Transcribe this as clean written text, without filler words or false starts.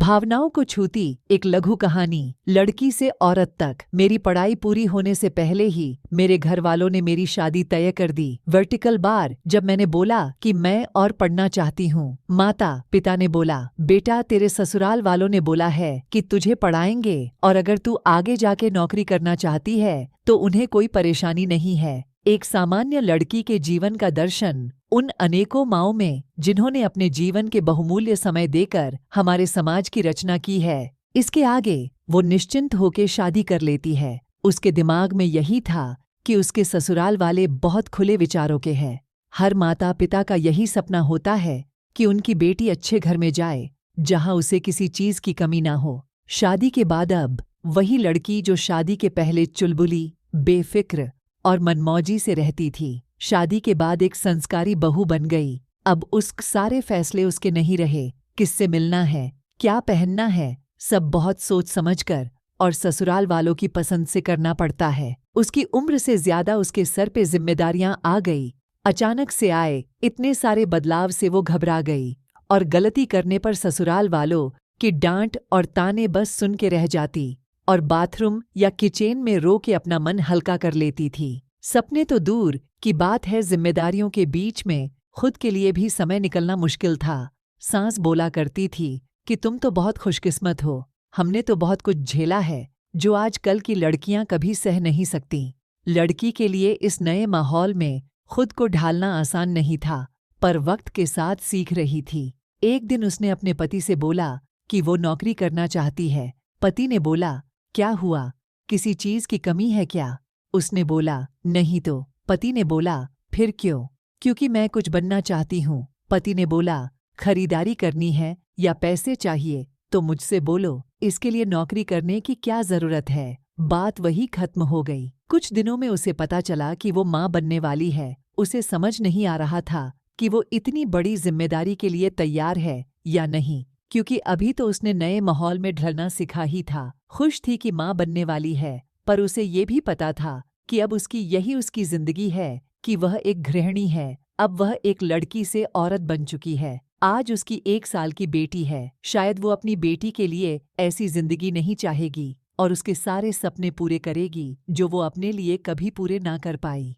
भावनाओं को छूती एक लघु कहानी। लड़की से औरत तक। मेरी पढ़ाई पूरी होने से पहले ही मेरे घर वालों ने मेरी शादी तय कर दी। Vertical bar. जब मैंने बोला कि मैं और पढ़ना चाहती हूँ, माता पिता ने बोला, बेटा तेरे ससुराल वालों ने बोला है कि तुझे पढ़ाएंगे और अगर तू आगे जाके नौकरी करना चाहती है तो उन्हें कोई परेशानी नहीं है। एक सामान्य लड़की के जीवन का दर्शन उन अनेकों माँओं में जिन्होंने अपने जीवन के बहुमूल्य समय देकर हमारे समाज की रचना की है। इसके आगे वो निश्चिंत होकर शादी कर लेती है। उसके दिमाग में यही था कि उसके ससुराल वाले बहुत खुले विचारों के हैं। हर माता पिता का यही सपना होता है कि उनकी बेटी अच्छे घर में जाए जहां उसे किसी चीज की कमी ना हो। शादी के बाद अब वही लड़की जो शादी के पहले चुलबुली, बेफिक्र और मनमौजी से रहती थी, शादी के बाद एक संस्कारी बहू बन गई। अब उस सारे फैसले उसके नहीं रहे। किससे मिलना है, क्या पहनना है, सब बहुत सोच समझकर और ससुराल वालों की पसंद से करना पड़ता है। उसकी उम्र से ज्यादा उसके सर पे जिम्मेदारियां आ गई। अचानक से आए इतने सारे बदलाव से वो घबरा गई और गलती करने पर ससुराल वालों की डांट और ताने बस सुन के रह जाती और बाथरूम या किचन में रो के अपना मन हल्का कर लेती थी। सपने तो दूर की बात है, जिम्मेदारियों के बीच में खुद के लिए भी समय निकलना मुश्किल था। सांस बोला करती थी कि तुम तो बहुत खुशकिस्मत हो, हमने तो बहुत कुछ झेला है जो आज कल की लड़कियां कभी सह नहीं सकती। लड़की के लिए इस नए माहौल में खुद को ढालना आसान नहीं था, पर वक्त के साथ सीख रही थी। एक दिन उसने अपने पति से बोला कि वो नौकरी करना चाहती है। पति ने बोला, क्या हुआ, किसी चीज की कमी है क्या? उसने बोला, नहीं तो। पति ने बोला, फिर क्यों? क्योंकि मैं कुछ बनना चाहती हूँ। पति ने बोला, खरीदारी करनी है या पैसे चाहिए तो मुझसे बोलो, इसके लिए नौकरी करने की क्या जरूरत है। बात वही खत्म हो गई। कुछ दिनों में उसे पता चला कि वो माँ बनने वाली है। उसे समझ नहीं आ रहा था कि वो इतनी बड़ी जिम्मेदारी के लिए तैयार है या नहीं, क्योंकि अभी तो उसने नए माहौल में ढलना सीखा ही था। खुश थी कि माँ बनने वाली है, पर उसे ये भी पता था कि अब यही उसकी जिंदगी है, कि वह एक गृहिणी है। अब वह एक लड़की से औरत बन चुकी है। आज उसकी 1 साल की बेटी है। शायद वो अपनी बेटी के लिए ऐसी जिंदगी नहीं चाहेगी और उसके सारे सपने पूरे करेगी जो वो अपने लिए कभी पूरे ना कर पाई।